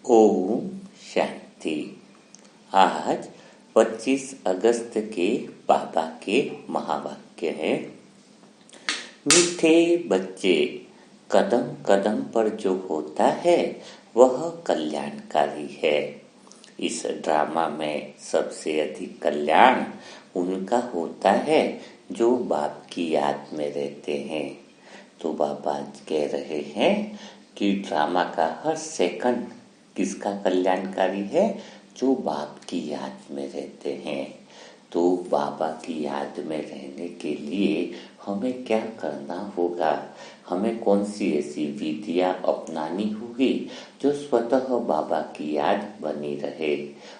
ओम शांति। आज 25 अगस्त के बाबा के महावाक्य है। मीठे बच्चे, कदम कदम पर जो होता है वह कल्याणकारी है। इस ड्रामा में सबसे अधिक कल्याण उनका होता है जो बाप की याद में रहते हैं। तो बाबा कह रहे हैं कि ड्रामा का हर सेकंड किसका कल्याणकारी है? जो बाप की याद में रहते हैं। तो बाबा की याद में रहने के लिए हमें क्या करना होगा? हमें कौन सी ऐसी विधियां अपनानी होगी जो स्वतः बाबा की याद बनी रहे।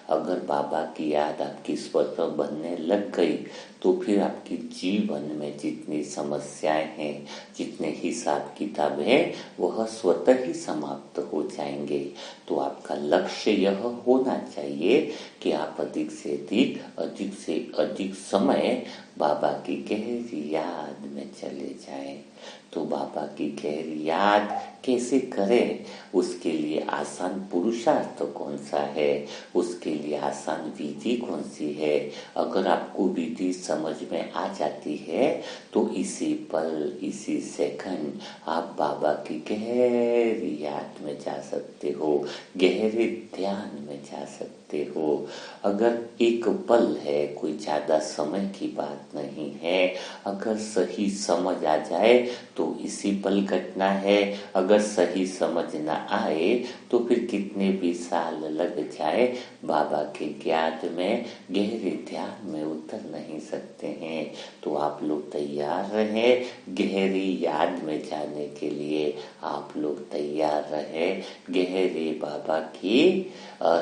अगर बाबा की याद आपकी स्वतः बनने लग गई तो फिर आपकी जीवन में जितनी समस्याएं हैं, जितने हिसाब किताब है, वह स्वतः ही समाप्त हो जाएंगे। तो आपका लक्ष्य यह होना चाहिए कि आप अधिक से अधिक समय बाबा की गहरी याद में चले जाएं। तो बाबा की गहरी याद कैसे करें? उसके लिए आसान पुरुषार्थ कौन सा है? उसके लिए आसान विधि कौन सी है? अगर आपको विधि समझ में आ जाती है तो इसी पल, इसी सेकंड आप बाबा की गहरी याद में जा सकते हो, गहरे ध्यान में जा सकते हो। अगर एक पल है, कोई ज्यादा समय की बात नहीं है। अगर सही समझ आ जाए तो इसी पल घटना है। अगर सही समझ न आए तो फिर कितने भी साल लग जाए, बाबा के याद में गहरे ध्यान में उतर नहीं सकते हैं। तो आप लोग तैयार रहे गहरी याद में जाने के लिए। आप लोग तैयार रहे गहरे बाबा की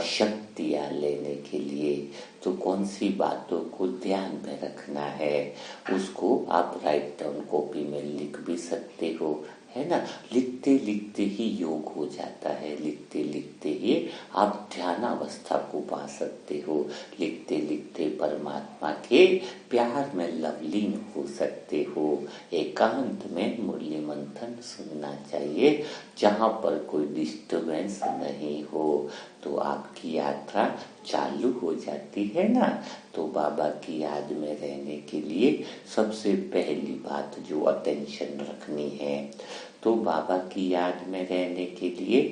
शक्तियाँ लेने के लिए। तो कौन सी बातों को ध्यान में रखना है उसको आप राइट डाउन कॉपी में लिख भी सकते हो, है ना। लिखते लिखते ही योग हो जाता है। लिखते लिखते ही आप ध्यानावस्था को पा सकते हो। लिखते लिखते परमात्मा के प्यार में लवलीन हो सकते हो। एकांत में मुरली मंथन सुनना चाहिए जहाँ पर कोई डिस्टर्बेंस नहीं हो। तो आपकी यात्रा चालू हो जाती है ना। तो बाबा की याद में रहने के लिए सबसे पहली बात जो अटेंशन रखनी है, तो बाबा की याद में रहने के लिए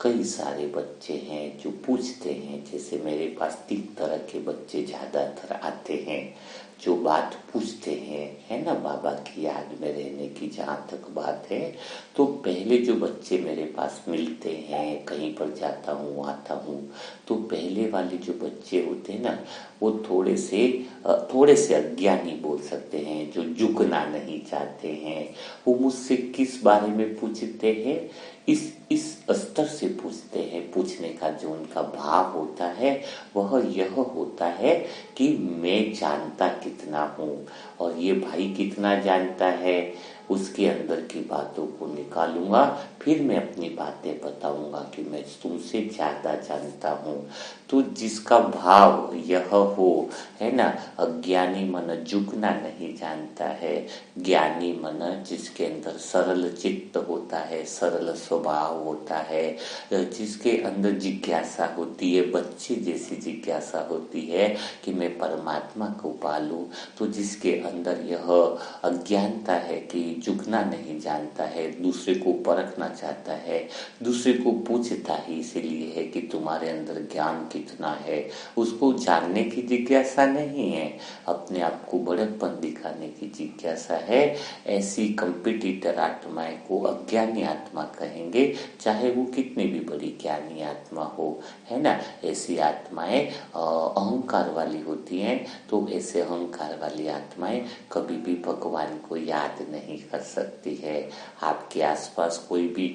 कई सारे बच्चे हैं जो पूछते हैं। जैसे मेरे पास 3 तरह के बच्चे ज्यादातर आते हैं जो बात पूछते हैं, है ना, बाबा की याद में रहने की। जहाँ तक बात है तो पहले जो बच्चे मेरे पास मिलते हैं, कहीं पर जाता हूँ आता हूँ, तो पहले वाले जो बच्चे होते हैं ना, वो थोड़े से अज्ञानी बोल सकते हैं, जो झुकना नहीं चाहते हैं। वो मुझसे किस बारे में पूछते हैं? इस स्तर से पूछते हैं। पूछने का जो उनका भाव होता है वह यह होता है कि मैं जानता कितना हूँ और ये भाई कितना जानता है। उसके अंदर की बातों को निकालूंगा, फिर मैं अपनी बातें बताऊंगा कि मैं तुमसे ज्यादा जानता हूँ। तो जिसका भाव यह हो, है ना, अज्ञानी मन झुकना नहीं जानता है। ज्ञानी मन जिसके अंदर सरल चित्त होता है, सरल स्वभाव होता है, जिसके अंदर जिज्ञासा होती है, बच्चे जैसी जिज्ञासा होती है कि मैं परमात्मा को पालूं। तो जिसके अंदर यह अज्ञानता है कि झुकना नहीं जानता है, दूसरे को परखना चाहता है, दूसरे को पूछता ही इसीलिए है कि तुम्हारे अंदर ज्ञान कितना है। उसको जानने की जिज्ञासा नहीं है, अपने आप को बड़प्पन दिखाने की जिज्ञासा है। ऐसी कंपिटिटर आत्माएं को अज्ञानी आत्मा कहेंगे, चाहे वो कितनी भी बड़ी ज्ञानी आत्मा हो, है ना। ऐसी आत्माएं अहंकार वाली होती हैं। तो ऐसे अहंकार वाली आत्माएं कभी भी भगवान को याद नहीं कर सकती है। आपके आसपास कोई भी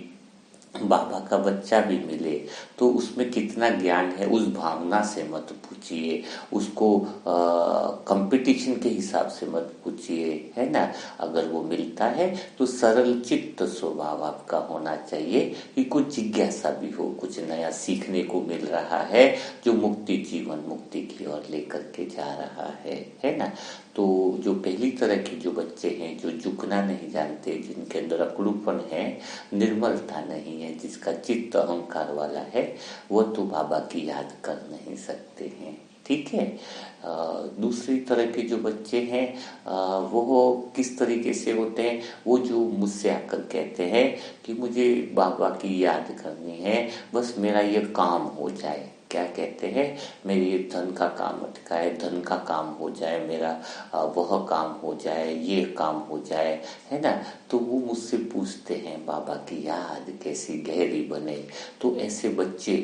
बाबा का बच्चा भी मिले तो उसमें कितना ज्ञान है उस भावना से मत पूछिए, उसको कंपटीशन के हिसाब से मत पूछिए, है ना। अगर वो मिलता है तो सरल चित्त स्वभाव आपका होना चाहिए कि कुछ जिज्ञासा भी हो, कुछ नया सीखने को मिल रहा है जो मुक्ति, जीवन मुक्ति की ओर लेकर के जा रहा है ना। तो जो पहली तरह के जो बच्चे हैं जो झुकना नहीं जानते, जिनके अंदर अकड़ूपन है, निर्मलता नहीं है, जिसका चित्त अहंकार वाला है, वो तो बाबा की याद कर नहीं सकते हैं। ठीक है। दूसरी तरह के जो बच्चे हैं वो किस तरीके से होते हैं, वो जो मुझसे आकर कहते हैं कि मुझे बाबा की याद करनी है, बस मेरा ये काम हो जाए। क्या कहते हैं, मेरे ये धन का काम अटका है, धन का काम हो जाए, मेरा वह काम हो जाए, ये काम हो जाए, है ना। तो वो मुझसे पूछते हैं बाबा की याद कैसी गहरी बने। तो ऐसे बच्चे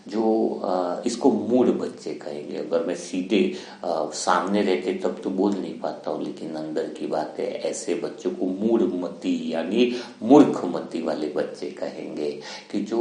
जो इसको मूड बच्चे कहेंगे। अगर मैं सीधे सामने रहते तब तो बोल नहीं पाता हूँ, लेकिन अंदर की बात है, ऐसे बच्चों को मूढ़मती यानी मूर्खमती वाले बच्चे कहेंगे। कि जो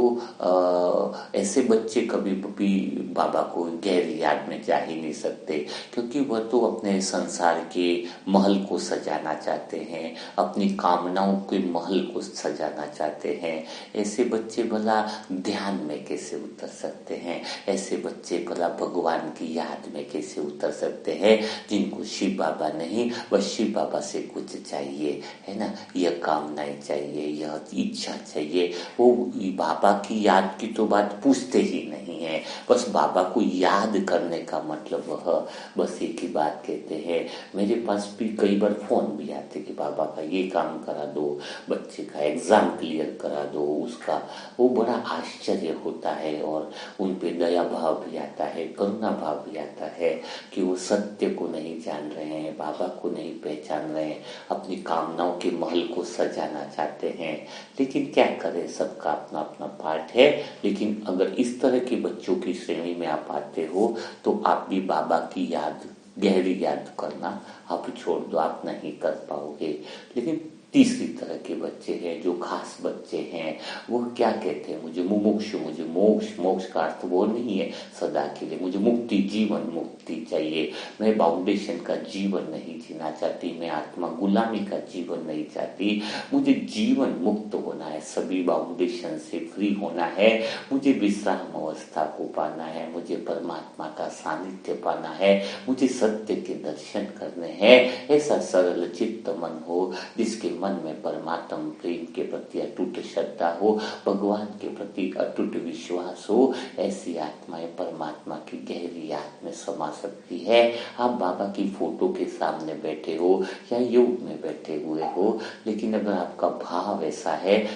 ऐसे बच्चे कभी भी बाबा को गहरी याद में जा ही नहीं सकते, क्योंकि वह तो अपने संसार के महल को सजाना चाहते हैं, अपनी कामनाओं के महल को सजाना चाहते हैं। ऐसे बच्चे भला ध्यान में कैसे उतर सकते हैं, ऐसे बच्चे भला भगवान की याद में कैसे उतर सकते हैं, जिनको शिव बाबा नहीं, बस शिव बाबा से कुछ चाहिए, है ना, यह कामनाएं चाहिए, यह इच्छा चाहिए। वो बाबा की याद की तो बात पूछते ही नहीं है। बस बाबा को याद करने का मतलब वह बस एक ही बात कहते हैं। मेरे पास भी कई बार फोन भी आते कि बाबा का ये काम करा दो, बच्चे का एग्जाम क्लियर करा दो, उसका। वो बड़ा आश्चर्य होता है और उन पे दया भाव भी आता है, करुणा भाव भी आता है कि वो सत्य को नहीं जान रहे हैं, बाबा को नहीं पहचान रहे हैं, अपनी कामनाओं के महल को सजाना चाहते हैं। लेकिन क्या करें, सबका अपना अपना पार्ट है। लेकिन अगर इस तरह के बच्चों की श्रेणी में आप आते हो तो आप भी बाबा की याद, गहरी याद करना आप छोड़ दो, आप नहीं कर पाओगे। लेकिन तीसरी तरह के बच्चे हैं, जो खास बच्चे हैं, वो क्या कहते हैं, मुझे मुमुक्षु, मुझे मोक्ष, मोक्ष का अर्थ वो नहीं है सदा के लिए, मुझे मुक्ति, जीवन मुक्ति चाहिए। मैं बाउंडेशन का जीवन नहीं जीना चाहती, मैं आत्मा गुलामी का जीवन नहीं चाहती, मुझे जीवन मुक्त होना है, सभी बाउंडेशन से फ्री होना है, मुझे विश्राम अवस्था को पाना है, मुझे परमात्मा का सानिध्य पाना है, मुझे सत्य के दर्शन करने हैं। ऐसा सरल चित्त मन हो, जिसके मन में परमात्म प्रेम के प्रति अटूट श्रद्धा हो, भगवान के प्रति अटूट विश्वास हो, ऐसी आत्माएं परमात्मा की गहरी याद में समा सकती है। आप बाबा की फोटो के सामने बैठे हो या योग में बैठे हुए हो, लेकिन अगर आपका भाव ऐसा है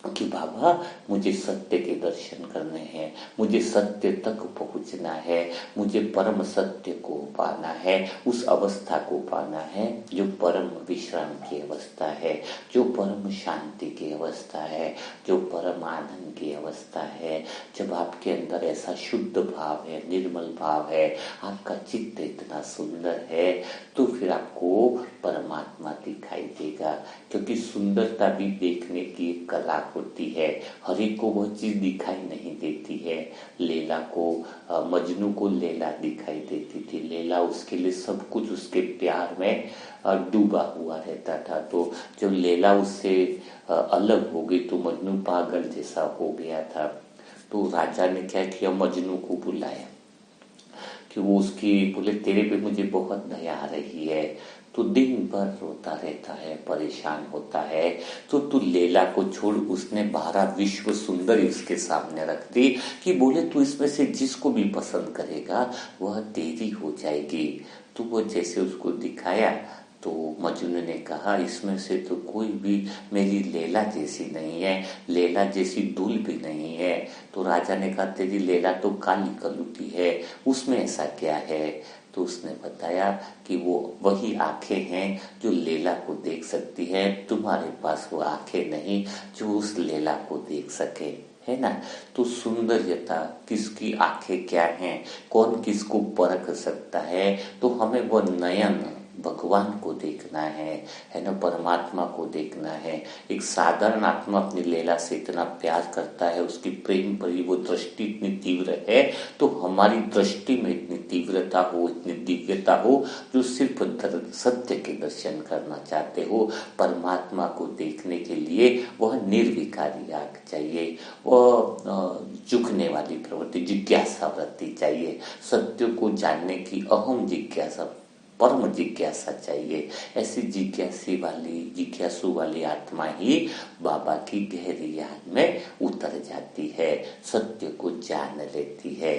कि बाबा मुझे सत्य के दर्शन करने हैं, मुझे सत्य तक पहुंचना है, मुझे परम सत्य को पाना है, उस अवस्था को पाना है जो परम विश्राम की अवस्था है, जो परम शांति की अवस्था है, जो परम आनंद की अवस्था है। जब आपके अंदर ऐसा शुद्ध भाव है, निर्मल भाव है, आपका चित्त इतना सुंदर है, तो फिर आपको परमात्मा दिखाई देगा। क्योंकि सुंदरता भी देखने की एक कला होती है, हर एक को वह चीज दिखाई नहीं देती है। लैला को, मजनू को लैला दिखाई देती थी, लैला उसके लिए सब कुछ उसके प्यार में डूबा हुआ रहता था। तो जब लैला उससे अलग हो गई तो मजनू पागल जैसा हो गया था। तो राजा ने क्या किया, मजनू को बुलाया कि वो उसकी बोले तेरे पे मुझे बहुत दया आ रही है, तो दिन भर रोता रहता है, परेशान होता है, तो तू लैला को छोड़। उसने 12 विश्व सुंदरी उसके सामने रख दी कि बोले तू इसमें से जिसको भी पसंद करेगा वह तेरी हो जाएगी। तो वो जैसे उसको दिखाया तो मजनू ने कहा इसमें से तो कोई भी मेरी लैला जैसी नहीं है, लैला जैसी दूल भी नहीं है। तो राजा ने कहा तेरी लैला तो काली कलूटी है, उसमें ऐसा क्या है। तो उसने बताया कि वो वही आंखें हैं जो लैला को देख सकती है, तुम्हारे पास वो आंखें नहीं जो उस लैला को देख सके, है ना। तो सुंदरता किसकी आंखें क्या हैं, कौन किसको परख सकता है। तो हमें वो नयन भगवान को देखना है ना, परमात्मा को देखना है। एक साधारण आत्मा अपनी लैला से इतना प्यार करता है, उसकी प्रेम भरी वो दृष्टि इतनी तीव्र है, तो हमारी दृष्टि में इतनी तीव्रता हो, इतनी दिव्यता हो, जो सिर्फ सत्य के दर्शन करना चाहते हो। परमात्मा को देखने के लिए वह निर्विकारी आंख चाहिए, वह झुकने वाली प्रवृत्ति, जिज्ञासा वृत्ति चाहिए, सत्य को जानने की अहम जिज्ञासा परम जिज्ञासा चाहिए। ऐसी जिज्ञासु वाली आत्मा ही बाबा की गहरी याद में उतर जाती है, सत्य को जान लेती है।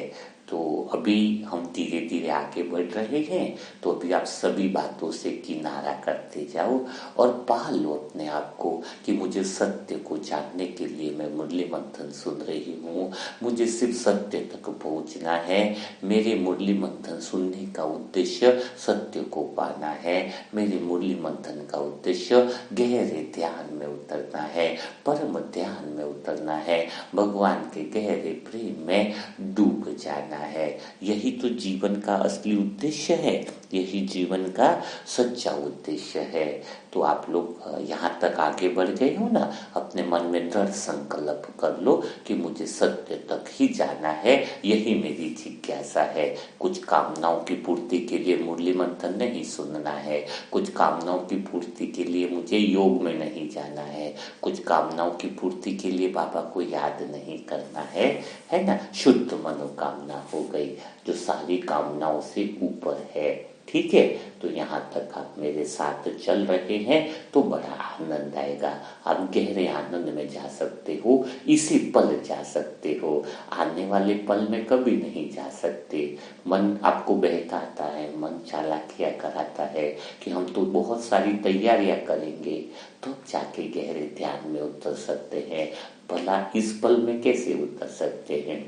तो अभी हम धीरे धीरे आगे बढ़ रहे हैं, तो अभी आप सभी बातों से किनारा करते जाओ और पाल लो अपने आप को कि मुझे सत्य को जानने के लिए मैं मुरली मंथन सुन रही हूँ, मुझे सिर्फ सत्य तक पहुँचना है। मेरे मुरली मंथन सुनने का उद्देश्य सत्य को पाना है। मेरे मुरली मंथन का उद्देश्य गहरे ध्यान में उतरना है, परम ध्यान में उतरना है, भगवान के गहरे प्रेम में डूब जाना है। यही तो जीवन का असली उद्देश्य है, यही जीवन का सच्चा उद्देश्य है। तो आप लोग यहाँ तक आगे बढ़ गए हो ना, अपने मन में दृढ़ संकल्प कर लो कि मुझे सत्य तक ही जाना है, यही मेरी जिज्ञासा है। कुछ कामनाओं की पूर्ति के लिए मुरली मंथन नहीं सुनना है, कुछ कामनाओं की पूर्ति के लिए मुझे योग में नहीं जाना है, कुछ कामनाओं की पूर्ति के लिए बाबा को याद नहीं करना है ना। शुद्ध मनोकामना हो गई जो सारी कामनाओं से ऊपर है। ठीक है, तो यहाँ तक आप मेरे साथ चल रहे हैं तो बड़ा आनंद आएगा। आप गहरे आनंद में जा सकते हो, इसी पल जा सकते हो, आने वाले पल में कभी नहीं जा सकते। मन आपको बहकाता है, मन चालाकियाँ कराता है कि हम तो बहुत सारी तैयारियां करेंगे तो जाके गहरे ध्यान में उतर सकते हैं। भला इस पल में कैसे उतर सकते हैं?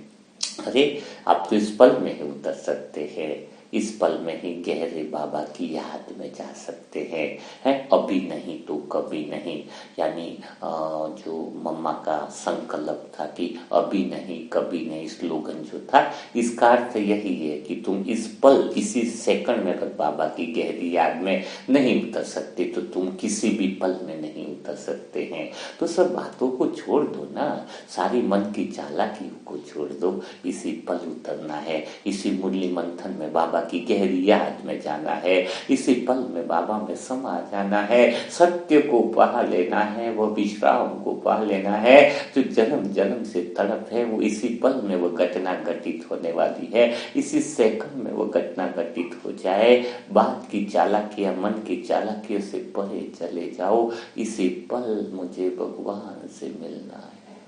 अरे आप तो इस पल में ही उतर सकते हैं, इस पल में ही गहरे बाबा की याद में जा सकते हैं अभी नहीं तो कभी नहीं। यानी जो मम्मा का संकल्प था कि अभी नहीं कभी नहीं, स्लोगन जो था, इसका अर्थ यही है कि तुम इस पल इसी सेकंड में अगर बाबा की गहरी याद में नहीं उतर सकते तो तुम किसी भी पल में नहीं उतर सकते हैं। तो सब बातों को छोड़ दो ना, सारी मन की चालाकियों को छोड़ दो, इसी पल उतरना है, इसी मुरली मंथन में बाबा की गहरी याद में जाना है, इसी पल में बाबा में समा जाना है, सत्य को पा लेना है, वो विश्राम को पा लेना है। जो जन्म जन्म से तड़प है वो इसी पल में वो घटना घटित होने वाली है, इसी सेकंड में वो घटना घटित हो जाए। बात की चालाकियां, मन की चालाकियों से परे चले जाओ, इसी पल मुझे भगवान से मिलना है,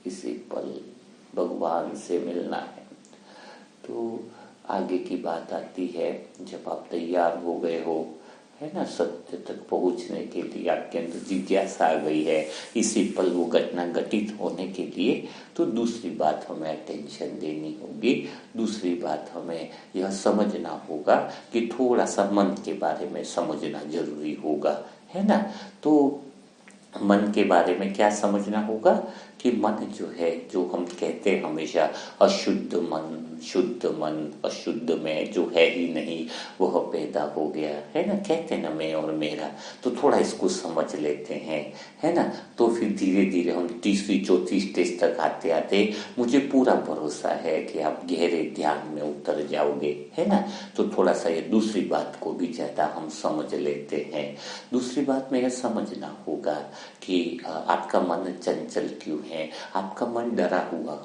इसी पल भगवान से मिलना है। तो आगे की बात आती है, जब आप तैयार हो गए हो, है ना, सत्य तक पहुंचने के लिए आपके अंदर जिज्ञासा आ गई है, इसी पल वो घटना घटित होने के लिए, तो दूसरी बात हमें अटेंशन देनी होगी। दूसरी बात हमें यह समझना होगा कि थोड़ा सा मन के बारे में समझना जरूरी होगा, है ना। तो मन के बारे में क्या समझना होगा कि मन जो है, जो हम कहते हैं हमेशा अशुद्ध मन, शुद्ध मन, अशुद्ध में जो है ही नहीं वह पैदा हो गया, है ना, कहते हैं ना मैं और मेरा। तो थोड़ा इसको समझ लेते हैं, है ना। तो फिर धीरे धीरे हम तीसरी चौथी स्टेज तक आते आते मुझे पूरा भरोसा है कि आप गहरे ध्यान में उतर जाओगे, है ना। तो थोड़ा सा ये दूसरी बात को भी ज्यादा हम समझ लेते हैं। दूसरी बात में यह समझना होगा कि आपका मन चंचल क्यों है, आपका मन डरा हुआ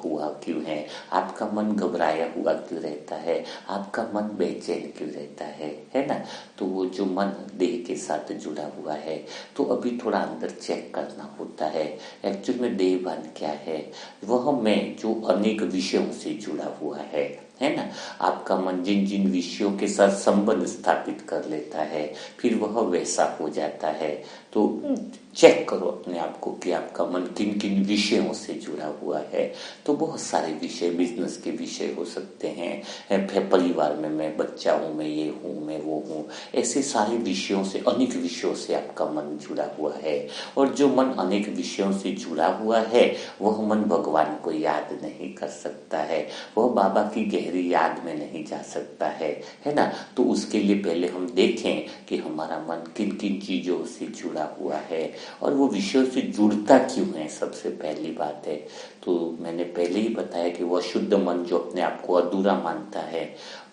क्यों है, आपका मन घबराया हुआ क्यों रहता है, आपका मन बेचैन क्यों रहता है ना। तो वो जो मन देह के साथ जुड़ा हुआ है, तो अभी थोड़ा अंदर चेक करना होता है एक्चुअल में देहभान क्या है। वह मैं जो अनेक विषयों से जुड़ा हुआ है ना। आपका मन जिन जिन विषयों के साथ संबंध स्थापित कर लेता है फिर वह वैसा हो जाता है। तो चेक करो अपने आप को कि आपका मन किन किन विषयों से जुड़ा हुआ है। तो बहुत सारे विषय, बिजनेस के विषय हो सकते हैं, परिवार में मैं बच्चा हूँ, मैं ये हूँ, मैं वो हूँ, ऐसे सारे विषयों से, अनेक विषयों से आपका मन जुड़ा हुआ है। और जो मन अनेक विषयों से जुड़ा हुआ है वह मन भगवान को याद नहीं कर सकता है, वह बाबा की गहरी याद में नहीं जा सकता है ना। तो उसके लिए पहले हम देखें कि हमारा मन किन किन चीजों से जुड़ा हुआ है और वो विषयों से जुड़ता क्यों है, सबसे पहली बात है। तो मैंने पहले ही बताया कि वह शुद्ध मन जो अपने आप को अधूरा मानता है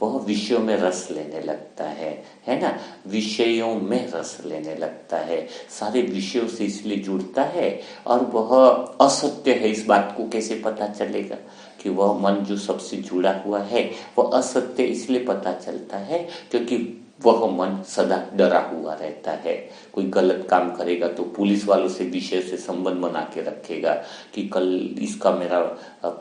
वह विषयों में रस लेने लगता है ना, विषयों में रस लेने लगता है, सारे विषयों से इसलिए जुड़ता है। और वह असत्य है, इस बात को कैसे पता चलेगा कि वह मन जो सबसे जुड़ा हुआ है वह असत्य, इसलिए पता चलता है क्योंकि वह मन सदा डरा हुआ रहता है। कोई गलत काम करेगा तो पुलिस वालों से विषय से संबंध बना के रखेगा कि कल इसका मेरा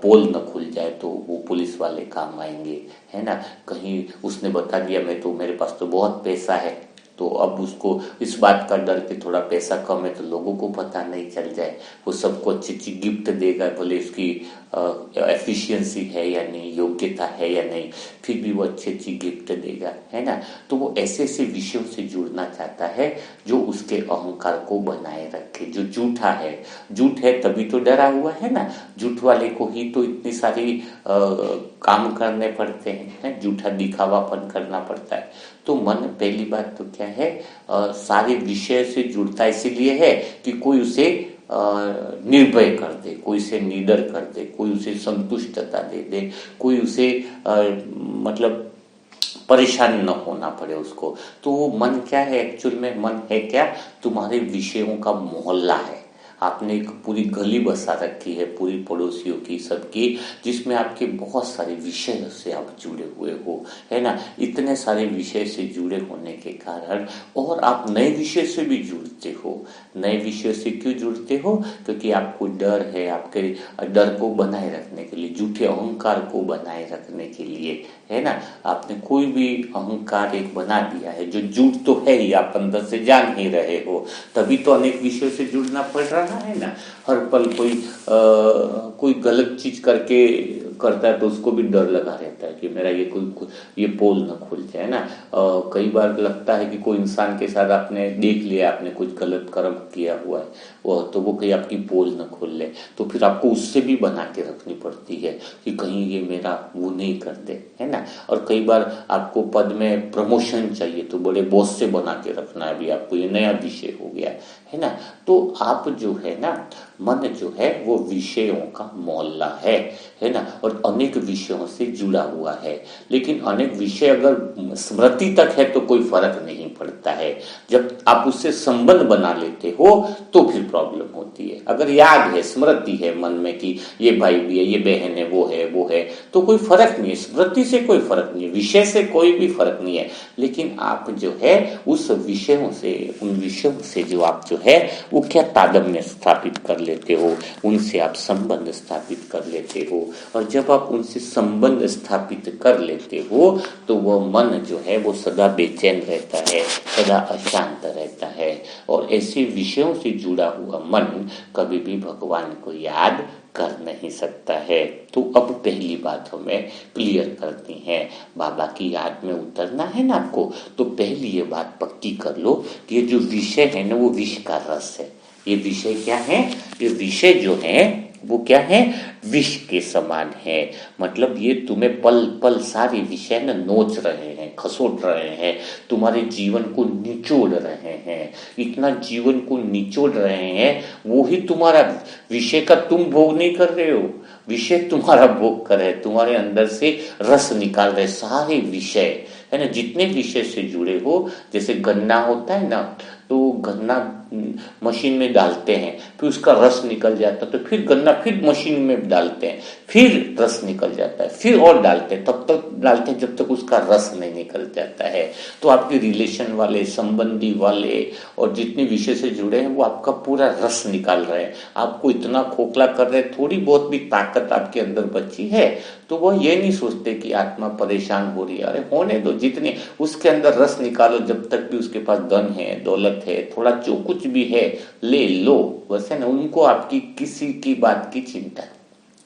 पोल न खुल जाए तो वो पुलिस वाले काम आएंगे, है ना। कहीं उसने बता दिया मैं तो, मेरे पास तो बहुत पैसा है, तो अब उसको इस बात का डर कि थोड़ा पैसा कम है तो लोगों को पता नहीं चल जाए, वो सबको अच्छी अच्छी गिफ्ट देगा, भले उसकी एफिशिएंसी है या नहीं, योग्यता है या नहीं, फिर भी वो अच्छी अच्छी गिफ्ट देगा, है ना। तो वो ऐसे ऐसे विषयों से जुड़ना चाहता है जो उसके अहंकार को बनाए रखे, जो झूठा है। झूठ है तभी तो डरा हुआ है ना, झूठ वाले को ही तो इतनी सारी काम करने पड़ते हैं, झूठा दिखावापन करना पड़ता है। तो मन पहली बात तो क्या है, सारे विषय से जुड़ता इसीलिए है कि कोई उसे निर्भय कर दे, कोई उसे निडर कर दे, कोई उसे संतुष्टता दे दे, कोई उसे मतलब परेशान न होना पड़े उसको। तो वो मन क्या है एक्चुअल में, मन है क्या, तुम्हारे विषयों का मोहल्ला है। आपने एक पूरी गली बसा रखी है पूरी पड़ोसियों की, सबकी, जिसमें आपके बहुत सारे विषय से आप जुड़े हुए हो, है ना। इतने सारे विषय से जुड़े होने के कारण और आप नए विषय से भी जुड़ते हो। नए विषय से क्यों जुड़ते हो, क्योंकि आपको डर है, आपके डर को बनाए रखने के लिए, झूठे अहंकार को बनाए रखने के लिए, है ना। आपने कोई भी अहंकार एक बना दिया है जो झूठ तो है ही, आप अंदर से जान ही रहे हो, तभी तो अनेक विषयों से जुड़ना पड़ रहा है ना। हर पल कोई गलत चीज करके करता है तो उसको भी डर लगा रहता है कि मेरा ये पोल न खुल जाए ना। कई बार लगता है कि कोई इंसान के साथ आपने देख लिया, आपने कुछ गलत कर्म किया हुआ है, वो कहीं आपकी पोल न खोल ले, तो फिर आपको उससे भी बना के रखनी पड़ती है कि कहीं ये मेरा वो नहीं कर दे, है ना। और कई बार आपको पद में प्रमोशन चाहिए तो बड़े बॉस से बना के रखना है, अभी आपको ये नया विषय हो गया, है ना। तो आप जो है ना, मन जो है वो विषयों का मोहल्ला है ना, और अनेक विषयों से जुड़ा हुआ है। लेकिन अनेक विषय अगर स्मृति तक है तो कोई फर्क नहीं पड़ता है, जब आप उससे संबंध बना लेते हो तो फिर प्रॉब्लम होती है। अगर याद है, स्मृति है मन में कि ये भाई भी है, ये बहन है, वो है, तो कोई फर्क नहीं है, स्मृति से कोई फर्क नहीं है, विषय से कोई भी फर्क नहीं है। लेकिन आप जो है उस विषयों से, उन विषयों से जो आप जो है वो क्या तादात्म्य स्थापित कर लेते हो, उनसे आप संबंध स्थापित कर लेते हो। और जब आप उनसे संबंध स्थापित कर लेते हो तो वह मन जो है वो सदा बेचैन रहता है, सदा अशांत रहता है, और ऐसे विषयों से जुड़ा हुआ मन कभी भी भगवान को याद कर नहीं सकता है। तो अब पहली बात हमें क्लियर करनी है, बाबा की याद में उतरना है ना आपको, तो पहली ये बात पक्की कर लो कि ये जो विषय है ना वो विष का रस है। ये विषय क्या है, ये विषय जो है वो क्या है, विष के समान है। मतलब ये तुम्हें पल पल सारे विषय न नोच रहे हैं, खसोट रहे हैं, तुम्हारे जीवन को निचोड़ रहे हैं, इतना जीवन को निचोड़ रहे हैं, वो ही तुम्हारा विषय का तुम भोग नहीं कर रहे हो, विषय तुम्हारा भोग कर रहे, तुम्हारे अंदर से रस निकाल रहे सारे विषय, है ना। जितने विषय से जुड़े हो, जैसे गन्ना होता है ना, तो गन्ना मशीन में डालते हैं, फिर उसका रस निकल जाता है, तो फिर गन्ना फिर मशीन में डालते हैं, फिर रस निकल जाता है, फिर और डालते हैं, तब तक डालते हैं जब तक उसका रस नहीं निकल जाता है। तो आपके रिलेशन वाले, संबंधी वाले और जितने विषय से जुड़े हैं वो आपका पूरा रस निकाल रहे हैं, आपको इतना खोखला कर रहे हैं, थोड़ी बहुत भी ताकत आपके अंदर बची है तो वो ये नहीं सोचते कि आत्मा परेशान हो रही है, अरे होने दो, जितने उसके अंदर रस निकालो, जब तक भी उसके पास धन है, दौलत है, थोड़ा जो कुछ भी है ले लो, बस, है ना। उनको आपकी किसी की बात की चिंता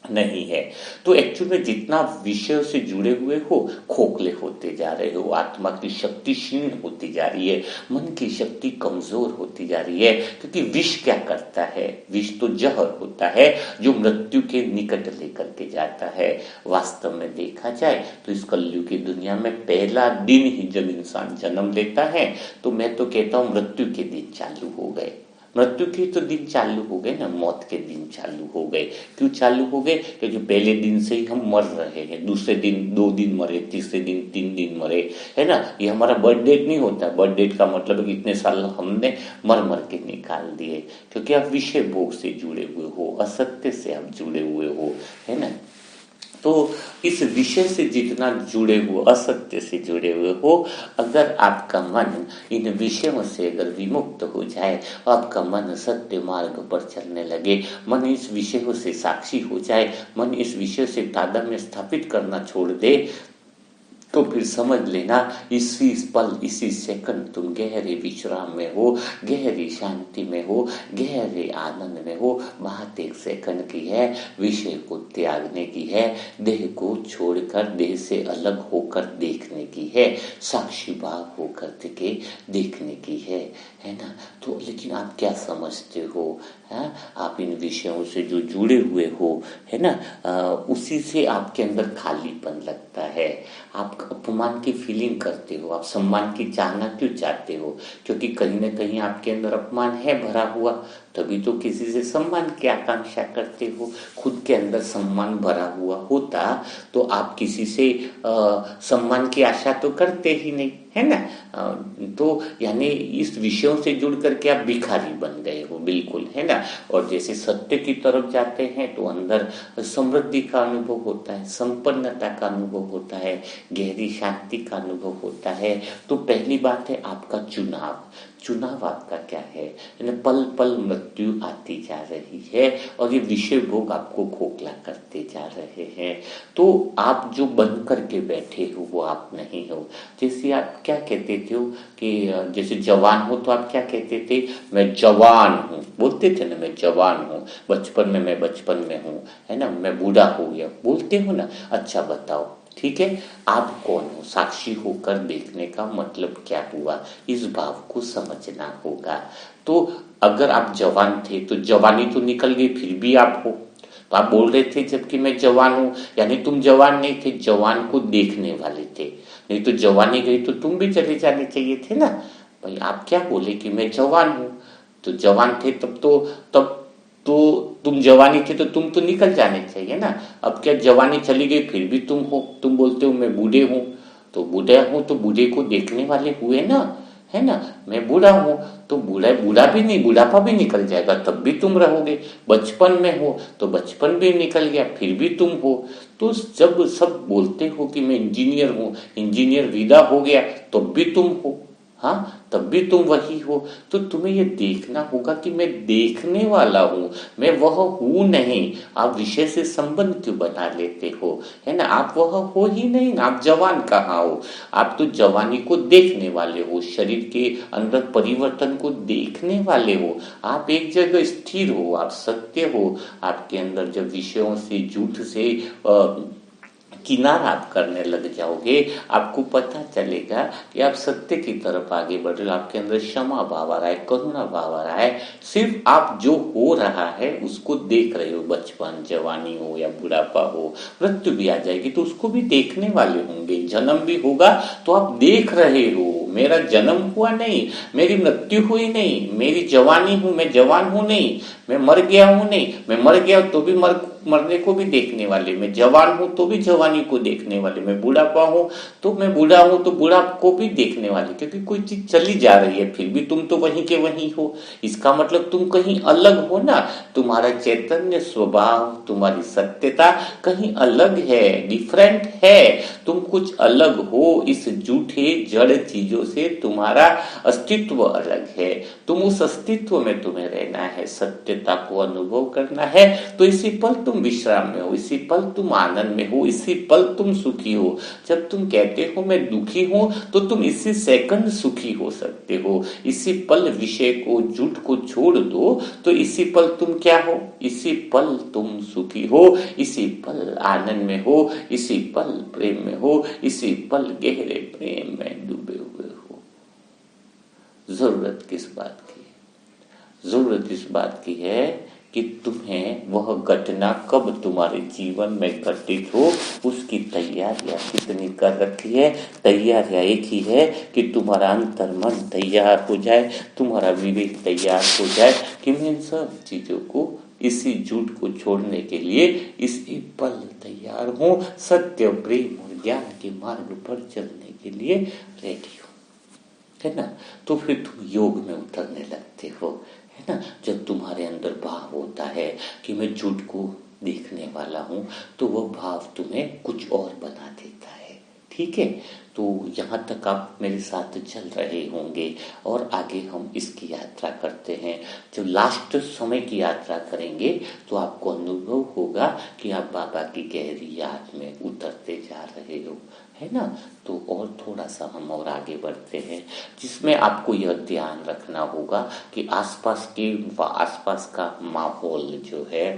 नहीं है। तो एक्चुअली में जितना विषयों से जुड़े हुए हो, खोखले होते जा रहे हो, आत्मा की शक्ति क्षीण होती जा रही है, मन की शक्ति कमजोर होती जा रही है। क्योंकि विष क्या करता है, विष तो जहर होता है जो मृत्यु के निकट लेकर के जाता है। वास्तव में देखा जाए तो इस कलयुग की दुनिया में पहला दिन ही जब इंसान जन्म लेता है तो मैं तो कहता हूँ मृत्यु के दिन चालू हो गए, मृत्यु के तो दिन चालू हो गए ना, मौत के दिन चालू हो गए। क्यों चालू हो गए, क्योंकि पहले दिन से ही हम मर रहे हैं, दूसरे दिन 2 दिन मरे, तीसरे दिन 3 दिन मरे, है ना। ये हमारा बर्थ डेट नहीं होता, बर्थ डेट का मतलब है कि इतने साल हमने मर के निकाल दिए, क्योंकि आप विषय भोग से जुड़े हुए हो, असत्य से आप जुड़े हुए हो, है ना। तो इस विषय से जितना जुड़े हुए, असत्य से जुड़े हुए हो, अगर आपका मन इन विषयों से अगर विमुक्त हो जाए, आपका मन सत्य मार्ग पर चलने लगे, मन इस विषयों से साक्षी हो जाए, मन इस विषय से तादात्म्य स्थापित करना छोड़ दे, तो फिर समझ लेना इसी पल इसी सेकंड तुम गहरे विश्राम में हो, गहरी शांति में हो, गहरे आनंद में हो। बात एक सेकंड की है, विषय को त्यागने की है, देह को छोड़कर देह से अलग होकर देखने की है, साक्षी भाव होकर के देखने की है ना। तो लेकिन आप क्या समझते हो, है आप इन विषयों से जो जुड़े हुए हो, है ना, उसी से आपके अंदर खालीपन लगता है, आप अपमान की फीलिंग करते हो, आप सम्मान की चाहना क्यों चाहते हो, क्योंकि कहीं ना कहीं आपके अंदर अपमान है भरा हुआ, तभी तो किसी से सम्मान की आकांक्षा करते हो। खुद के अंदर सम्मान भरा हुआ होता तो आप किसी से सम्मान की आशा तो करते ही नहीं, है ना। तो यानी इस विषयों से जुड़ करके आप भिखारी बन गए हो, बिल्कुल, है ना। और जैसे सत्य की तरफ जाते हैं तो अंदर समृद्धि का अनुभव होता है, संपन्नता का अनुभव होता है, गहरी शांति का अनुभव होता है। तो पहली बात है आपका चुनाव आपका क्या है, पल पल मृत्यु आती जा रही है और ये विषय भोग आपको खोखला करते जा रहे हैं। तो आप जो बन करके बैठे हो वो आप नहीं हो। जैसे आप क्या कहते थे कि जैसे जवान हो तो आप क्या कहते थे, मैं जवान हूँ, बोलते थे ना, मैं जवान हूँ, बचपन में मैं बचपन में हूँ, है ना, मैं बूढ़ा हो गया, बोलते हो ना। अच्छा बताओ, ठीक है, आप कौन हो, साक्षी होकर देखने का मतलब क्या हुआ, इस भाव को समझना होगा। तो अगर आप जवान थे तो जवानी तो निकल गई, फिर भी आप हो, तो आप बोल रहे थे जबकि मैं जवान हूं, यानी तुम जवान नहीं थे, जवान को देखने वाले थे, नहीं तो जवानी गई तो तुम भी चले जाने चाहिए थे ना। भाई आप क्या बोले कि मैं जवान हूं, तो जवान थे तब तो तुम जवानी थे तो तुम तो निकल जाने चाहिए ना। अब क्या जवानी चली गई फिर भी तुम हो, तुम बोलते हो मैं बूढ़े हूं, तो बूढ़ा हूं तो बूढ़े को देखने वाले हुए ना, है ना। मैं बूढ़ा हूं तो बूढ़ा भी नहीं, बुढ़ापा भी निकल जाएगा तब भी तुम रहोगे। बचपन में हो तो बचपन भी निकल गया फिर भी तुम हो। तो जब सब बोलते हो कि मैं इंजीनियर हूं, इंजीनियर विदा हो गया तो भी तुम हो, हाँ तब भी तुम वही हो। तो तुम्हें ये देखना होगा कि मैं देखने वाला हूं, मैं वह हूं नहीं। आप विषय से संबंध क्यों बना लेते हो, है ना, आप वह हो ही नहीं ना। आप जवान कहाँ हो, आप तो जवानी को देखने वाले हो, शरीर के अंदर परिवर्तन को देखने वाले हो। आप एक जगह स्थिर हो, आप सत्य हो। आपके अंदर जब विषयों से झूठ से किनारा आप करने लग जाओगे, आपको पता चलेगा कि आप सत्य की तरफ आगे बढ़ रहे हो, आपके अंदर क्षमा भाव आ रहा है, करुणा भाव आ रहा है। सिर्फ आप जो हो रहा है उसको देख रहे हो, बचपन जवानी हो या बुढ़ापा हो, मृत्यु भी आ जाएगी तो उसको भी देखने वाले होंगे, जन्म भी होगा तो आप देख रहे हो। मेरा जन्म हुआ नहीं, मेरी मृत्यु हुई नहीं, मेरी जवानी हूं, मैं जवान हूं नहीं, मैं मर गया हूं नहीं, मैं मर गया तो भी मरने को भी देखने वाले, मैं जवान हूं तो भी जवानी को देखने वाले, मैं बुढ़ापा हूं तो मैं बूढ़ा हूं तो बूढ़ा को भी देखने वाले, क्योंकि कोई चीज चली जा रही है फिर भी तुम तो वहीं के वहीं हो। इसका मतलब तुम कहीं अलग हो ना, तुम्हारा चैतन्य स्वभाव, तुम्हारी सत्यता कहीं अलग है, डिफरेंट है, तुम कुछ अलग हो। इस झूठे जड़ चीजों से तुम्हारा अस्तित्व अलग है, तुम उस अस्तित्व में तुम्हें रहना है, सत्यता को अनुभव करना है। तो इसी पल तुम विश्राम में हो, इसी पल तुम आनंद में हो, इसी पल तुम सुखी हो। जब तुम कहते हो मैं दुखी हूं तो तुम इसी सेकंड सुखी हो सकते हो। इसी पल विषय को, झूठ को छोड़ दो तो इसी पल तुम क्या हो, इसी पल तुम सुखी हो, इसी पल आनंद में हो, इसी पल प्रेम में हो, इसी पल गहरे प्रेम में डूबे हुए हो। जरूरत किस बात की है, जरूरत इस बात की है कि तुम्हें वह घटना कब तुम्हारे जीवन में घटित हो उसकी तैयारियां कितनी कर रखी है। तैयारियां एक ही है कि तुम्हारा अंतर मन तैयार हो जाए, तुम्हारा विवेक तैयार हो जाए कि मैं इन सब चीजों को, इसी झूठ को छोड़ने के लिए इसी पल तैयार हूं, सत्य प्रेम और ज्ञान के मार्ग पर चलने के लिए रेडी हूं, है ना। तो फिर तुम योग में उतरने लगते हो, है ना। जब तुम्हारे अंदर भाव होता है कि मैं झूठ को देखने वाला हूँ, तो वह भाव तुम्हें कुछ और बना देता है। ठीक है, तो यहाँ तक आप मेरे साथ चल रहे होंगे और आगे हम इसकी यात्रा करते हैं। जब लास्ट समय की यात्रा करेंगे तो आपको अनुभव होगा कि आप बाबा की गहरी याद में उतरते जा रहे हो, है ना। तो और थोड़ा सा हम और आगे बढ़ते हैं, जिसमें आपको यह ध्यान रखना होगा कि आसपास का माहौल जो है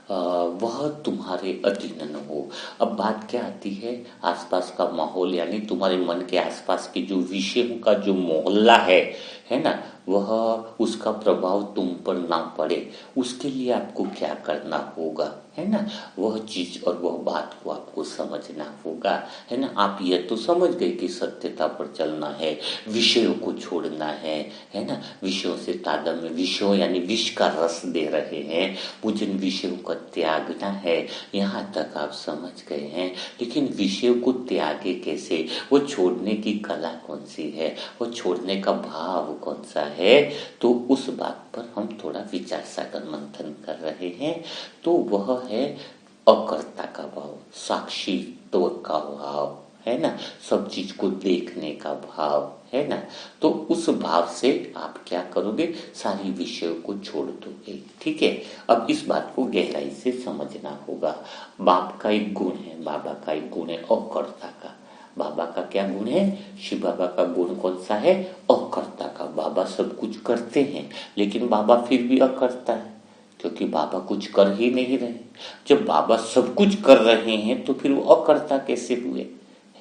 वह तुम्हारे अधीन न हो। अब बात क्या आती है, आसपास का माहौल यानी तुम्हारे मन के आसपास के जो विषयों का जो मोहल्ला है ना, वह उसका प्रभाव तुम पर ना पड़े, उसके लिए आपको क्या करना होगा, है ना। वह चीज और वह बात को आपको समझना होगा, है ना। आप यह तो समझ गए कि सत्यता पर चलना है, विषयों को छोड़ना है ना। विषयों से तादात्म्य, विषयों यानी विष का रस दे रहे हैं, मुझे इन विषयों का त्यागना है, यहाँ तक आप समझ गए हैं। लेकिन विषयों को त्यागे कैसे, वो छोड़ने की कला कौन सी है, वो छोड़ने का भाव कौन सा है, तो उस बात पर हम थोड़ा विचार सागर मंथन कर रहे हैं। तो वह है अकर्ता का भाव, साक्षीत्व का भाव, है ना, सब चीज को देखने का भाव, है ना। तो उस भाव से आप क्या करोगे, सारी विषयों को छोड़ दोगे। ठीक है, अब इस बात को गहराई से समझना होगा। बाप का एक गुण है, बाबा का एक गुण है अकर्ता का। बाबा का क्या गुण है, शिव बाबा का गुण कौन सा है, अकर्ता का। बाबा सब कुछ करते हैं लेकिन बाबा फिर भी अकर्ता है, क्योंकि बाबा कुछ कर ही नहीं रहे। जब बाबा सब कुछ कर रहे हैं तो फिर वो अकर्ता कैसे हुए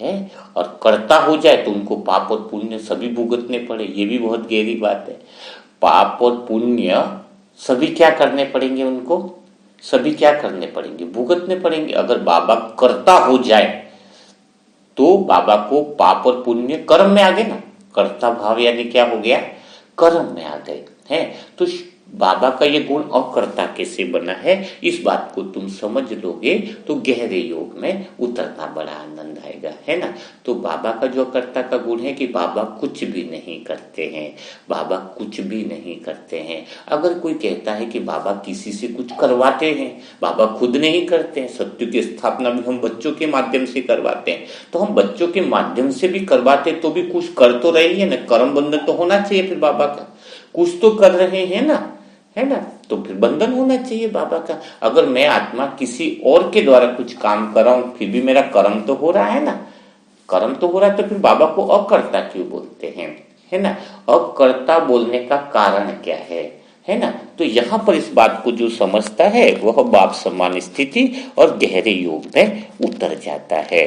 है। और कर्ता हो जाए तो उनको पाप और पुण्य सभी भुगतने पड़े, ये भी बहुत गहरी बात है। पाप और पुण्य सभी क्या करने पड़ेंगे, उनको सभी क्या करने पड़ेंगे, भुगतने पड़ेंगे। अगर बाबा कर्ता हो जाए तो बाबा को पाप और पुण्य कर्म में आ गए ना, कर्ता भाव यानी क्या हो गया, कर्म में आ गए हैं। तो बाबा का ये गुण अकर्ता कैसे बना है, इस बात को तुम समझ लोगे तो गहरे योग में उतरना बड़ा आनंद आएगा, है ना। तो बाबा का जो अकर्ता का गुण है कि बाबा कुछ भी नहीं करते हैं, बाबा कुछ भी नहीं करते हैं। अगर कोई कहता है कि बाबा किसी से कुछ करवाते हैं, बाबा खुद नहीं करते हैं। सत्य की स्थापना भी हम बच्चों के माध्यम से करवाते हैं, तो हम बच्चों के माध्यम से भी करवाते तो भी कुछ कर तो रही है ना, कर्म बंधन तो होना चाहिए। फिर बाबा का कुछ तो कर रहे हैं ना, है ना, तो फिर बंधन होना चाहिए बाबा का। अगर मैं आत्मा किसी और के द्वारा कुछ काम कर रहा हूं फिर भी मेरा कर्म तो हो रहा है ना, कर्म तो हो रहा है, तो फिर बाबा को अकर्ता क्यों बोलते हैं, है ना। अकर्ता बोलने का कारण क्या है ना। तो यहां पर इस बात को जो समझता है वह बाप समान स्थिति और गहरे योग में उतर जाता है।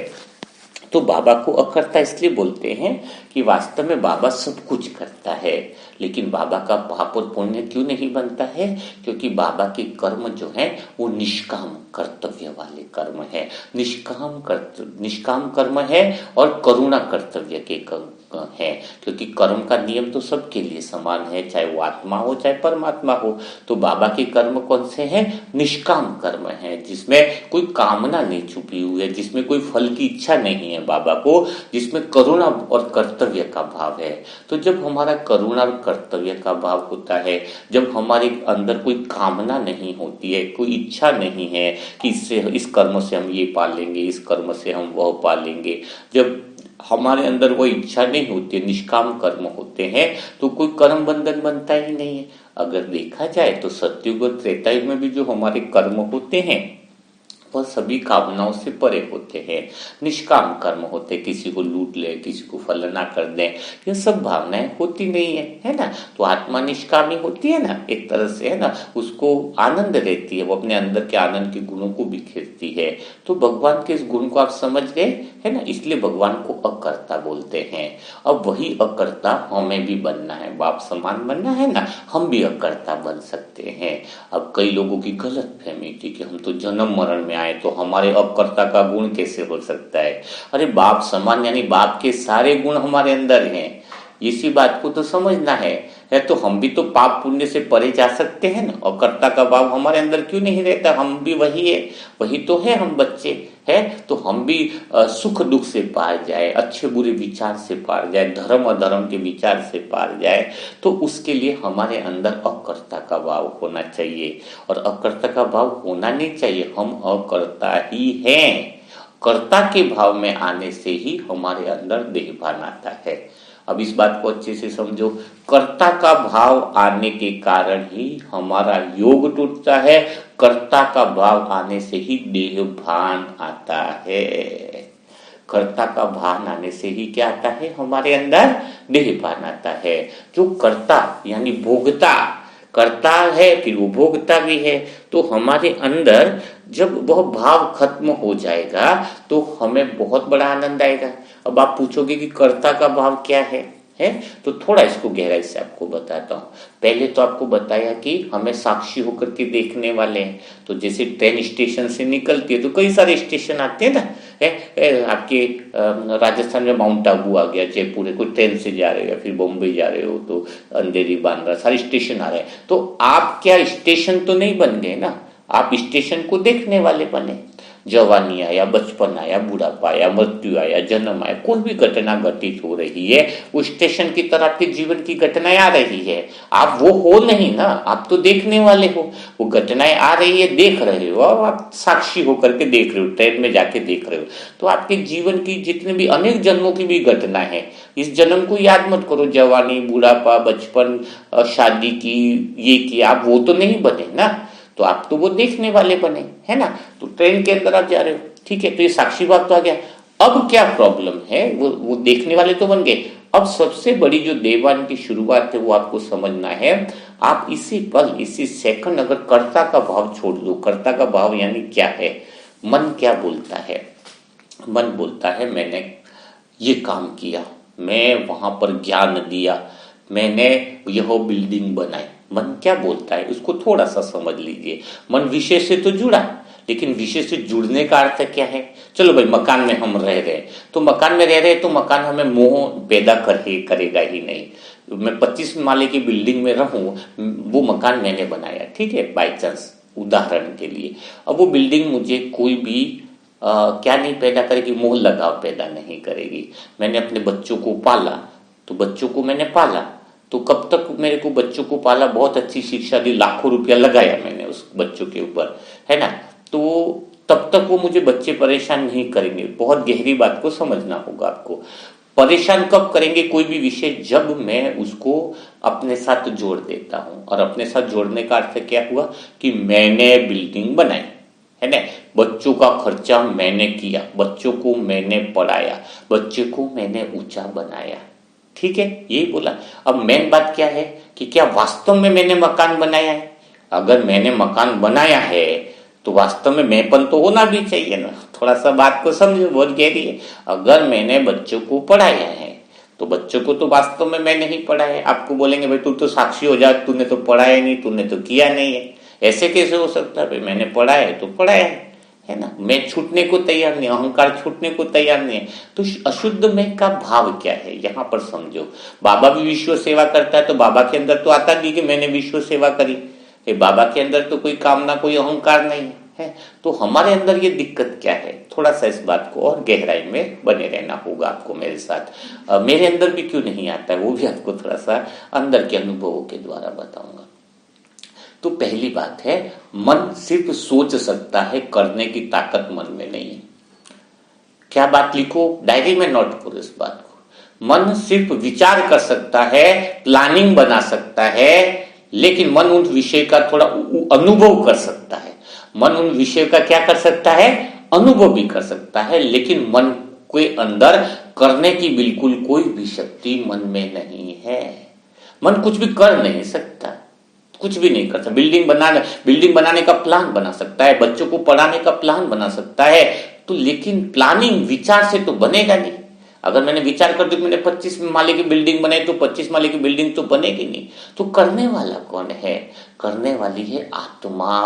तो बाबा को अकर्ता इसलिए बोलते हैं कि वास्तव में बाबा सब कुछ करता है, लेकिन बाबा का पाप और पुण्य क्यों नहीं बनता है, क्योंकि बाबा के कर्म जो हैं वो निष्काम कर्तव्य वाले कर्म है। निष्काम कर्म है और करुणा कर्तव्य के कर्म है, क्योंकि कर्म का नियम तो सबके लिए समान है, चाहे वो आत्मा हो चाहे परमात्मा हो। तो बाबा के कर्म कौन से हैं, निष्काम कर्म है, जिसमें कोई कामना नहीं छुपी हुई है, जिसमें कोई फल की इच्छा नहीं है बाबा को, जिसमें करुणा और कर्तव्य का भाव है। तो जब हमारा करुणा और कर्तव्य का भाव होता है, जब हमारे अंदर कोई कामना नहीं होती है, कोई इच्छा नहीं है कि इस कर्म से हम ये पालेंगे, इस कर्म से हम वह पालेंगे, जब हमारे अंदर वो इच्छा नहीं होती है, निष्काम कर्म होते हैं, तो कोई कर्म बंधन बनता ही नहीं है। अगर देखा जाए तो सतयुग और त्रेतायुग में भी जो हमारे कर्म होते हैं वह सभी कामनाओं से परे होते हैं, निष्काम कर्म होते, किसी को लूट ले, किसी को फलना कर दें, ये सब भावनाएं होती नहीं है ना। तो आत्मा निष्कामी होती है ना, एक तरह से, है ना, उसको आनंद रहती है, वो अपने अंदर के आनंद के गुणों को बिखेरती है। तो भगवान के इस गुण को आप समझ गए, है ना, इसलिए भगवान को अकर्ता बोलते हैं। अब वही अकर्ता हमें भी बनना है, बाप समान बनना है ना, हम भी अकर्ता बन सकते हैं। अब कई लोगों की गलत फहमी थी कि हम तो जन्म मरण में आए तो हमारे अकर्ता का गुण कैसे हो सकता है। अरे बाप समान यानी बाप के सारे गुण हमारे अंदर हैं, इसी बात को तो समझना है है तो हम भी तो पाप पुण्य से परे जा सकते हैं ना, और कर्ता का भाव हमारे अंदर क्यों नहीं रहता? हम भी वही है, वही तो है हम बच्चे है, तो हम भी सुख दुख से पार जाए, अच्छे बुरे विचार से पार जाए, धर्म अधर्म के विचार से पार जाए, तो उसके लिए हमारे अंदर अकर्ता का भाव होना चाहिए। और अकर्ता का भाव होना नहीं चाहिए, हम अकर्ता ही हैं। कर्ता के भाव में आने से ही हमारे अंदर देहभान आता है। अब इस बात को अच्छे से समझो, कर्ता का भाव आने के कारण ही हमारा योग टूटता है, कर्ता का भाव आने से ही देहभान आता है। कर्ता का भान आने से ही क्या आता है? हमारे अंदर देहभान आता है। जो कर्ता यानी भोगता, करता है फिर वो भोगता भी है, तो हमारे अंदर जब वह भाव खत्म हो जाएगा तो हमें बहुत बड़ा आनंद आएगा। अब आप पूछोगे कि कर्ता का भाव क्या है? तो थोड़ा इसको गहराई से आपको बताता हूँ। पहले तो आपको बताया कि हमें साक्षी होकर के देखने वाले हैं। तो जैसे ट्रेन स्टेशन से निकलती है तो कई सारे स्टेशन आते हैं ना, आपके राजस्थान में माउंट आबू आ गया, जयपुर है, कोई ट्रेन से जा रहे हो या फिर बॉम्बे जा रहे हो तो अंधेरी बांद्रा, सारे स्टेशन आ रहे हैं। तो आप क्या स्टेशन तो नहीं बन गए ना, आप स्टेशन को देखने वाले बने। जवानी आया, बचपन आया, बुढ़ापा आया, मृत्यु आया, जन्म आया, कोई भी घटना घटित हो रही है वो स्टेशन की तरह आपके जीवन की घटनाएं आ रही है। आप वो हो नहीं ना, आप तो देखने वाले हो। वो घटनाएं आ रही है, देख रहे हो, और आप साक्षी होकर के देख रहे हो, ट्रेन में जाके देख रहे हो। तो आपके जीवन की जितने भी अनेक जन्मों की भी घटना है, इस जन्म को याद मत करो। जवानी, बुढ़ापा, बचपन, शादी की, ये की, आप वो तो नहीं बने ना, तो आप तो वो देखने वाले बने, है ना। तो ट्रेन के अंदर आप जा रहे हो, ठीक है, तो ये साक्षी भाव तो आ गया। अब क्या प्रॉब्लम है? वो देखने वाले तो बन गए। अब सबसे बड़ी जो देवान की शुरुआत है वो आपको समझना है। आप इसी पल, इसी सेकंड अगर कर्ता का भाव छोड़ दो, कर्ता का भाव यानी क्या है? मन क्या बोलता है? मन बोलता है मैंने ये काम किया, मैं वहां पर ज्ञान दिया, मैंने यह बिल्डिंग बनाई। मन क्या बोलता है उसको थोड़ा सा समझ लीजिए। मन विषय से तो जुड़ा, लेकिन विषय से जुड़ने का अर्थ क्या है? चलो भाई, मकान में हम रह रहे हैं, तो मकान में रह रहे हैं तो मकान हमें मोह पैदा करेगा ही नहीं। मैं 25 माले की बिल्डिंग में रहूं, वो मकान मैंने बनाया, ठीक है, बाई चांस, उदाहरण के लिए। अब वो बिल्डिंग मुझे कोई भी क्या नहीं पैदा करेगी? मोह लगाव पैदा नहीं करेगी। मैंने अपने बच्चों को पाला, तो बच्चों को मैंने पाला, तो कब तक मेरे को बच्चों को पाला, बहुत अच्छी शिक्षा दी, लाखों रुपया लगाया मैंने उस बच्चों के ऊपर, है ना, तो तब तक वो मुझे बच्चे परेशान नहीं करेंगे। बहुत गहरी बात को समझना होगा आपको। परेशान कब करेंगे कोई भी विषय? जब मैं उसको अपने साथ जोड़ देता हूं। और अपने साथ जोड़ने का अर्थ क्या हुआ कि मैंने बिल्डिंग बनाई, है ना, बच्चों का खर्चा मैंने किया, बच्चों को मैंने पढ़ाया, बच्चे को मैंने ऊंचा बनाया, ठीक है, यही बोला। अब मेन बात क्या है कि क्या वास्तव में मैंने मकान बनाया है? अगर मैंने मकान बनाया है तो वास्तव में मैंपन तो होना भी चाहिए ना। थोड़ा सा बात को समझो, बहुत गहरी है। अगर मैंने बच्चों को पढ़ाया है तो बच्चों को तो वास्तव में मैं नहीं पढ़ाया है। आपको बोलेंगे भाई तू तो साक्षी हो जा, तूने तो पढ़ाया नहीं, तूने तो किया नहीं है। ऐसे कैसे हो सकता है? भाई मैंने पढ़ाया है तो पढ़ाया है ना। मैं छूटने को तैयार नहीं, अहंकार छूटने को तैयार नहीं है। तो अशुद्ध में का भाव क्या है यहाँ पर समझो। बाबा भी विश्व सेवा करता है तो बाबा के अंदर तो आता नहीं कि मैंने विश्व सेवा करी, बाबा के अंदर तो कोई कामना, कोई अहंकार नहीं है। तो हमारे अंदर ये दिक्कत क्या है? थोड़ा सा इस बात को और गहराई में बने रहना होगा आपको मेरे साथ। मेरे अंदर भी क्यों नहीं आता है वो भी आपको थोड़ा सा अंदर के अनुभवों के द्वारा बताऊंगा। तो पहली बात है, मन सिर्फ सोच सकता है, करने की ताकत मन में नहीं है। क्या बात लिखो, डायरी में नोट करो इस बात को। मन सिर्फ विचार कर सकता है, प्लानिंग बना सकता है, लेकिन मन उन विषय का थोड़ा अनुभव कर सकता है। मन उन विषय का क्या कर सकता है? अनुभव भी कर सकता है, लेकिन मन के अंदर करने की बिल्कुल कोई भी शक्ति मन में नहीं है। मन कुछ भी कर नहीं सकता, कुछ भी नहीं कर सकता। बिल्डिंग बनाने का प्लान बना सकता है, बच्चों को पढ़ाने का प्लान बना सकता है, तो लेकिन प्लानिंग विचार से तो बनेगा नहीं। अगर मैंने विचार कर दिया मैंने 25 माले की बिल्डिंग बनाई तो 25 माले की बिल्डिंग तो बनेगी नहीं। तो करने वाला कौन है? करने वाली है आत्मा।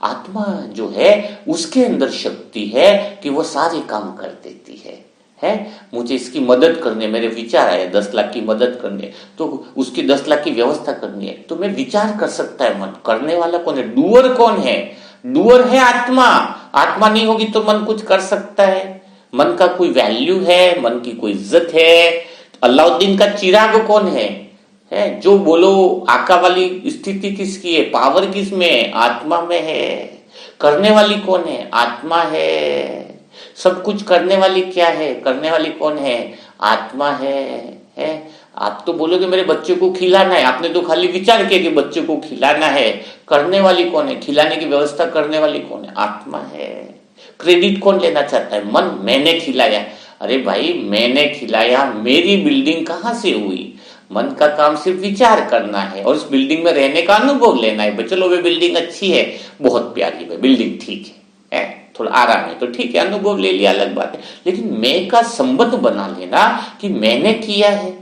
आत्मा जो है उसके अंदर शक्ति है कि वो सारे काम कर देती है है, मुझे इसकी मदद करनी है, मेरे विचार आए 10 लाख की मदद करनी है, तो उसकी 10 लाख की व्यवस्था करनी है, तो मैं विचार कर सकता है मन। करने वाला कौन है? डूअर कौन है? डूअर है आत्मा। आत्मा नहीं होगी तो मन कुछ कर सकता है? मन का कोई वैल्यू है? मन की कोई इज्जत है? अलाउद्दीन का चिराग कौन है? जो बोलो आका वाली स्थिति किसकी है? पावर किस में है? आत्मा में है। करने वाली कौन है? आत्मा है। सब कुछ करने वाली क्या है? करने वाली कौन है? आत्मा है। आप तो बोलोगे मेरे बच्चे को खिलाना है, आपने तो खाली विचार किया कि बच्चे को खिलाना है। करने वाली कौन है? खिलाने की व्यवस्था करने वाली कौन है? आत्मा है। क्रेडिट कौन लेना चाहता है? मन। मैंने खिलाया। अरे भाई मैंने खिलाया, मेरी बिल्डिंग कहां से हुई? मन का काम सिर्फ विचार करना है और उस बिल्डिंग में रहने का अनुभव लेना है। चलो वे बिल्डिंग अच्छी है, बहुत प्यारी है बिल्डिंग, ठीक है, थोड़ा आराम है तो ठीक है, अनुभव ले लिया अलग बात है। लेकिन मैं का संबंध बना लेना कि मैंने किया है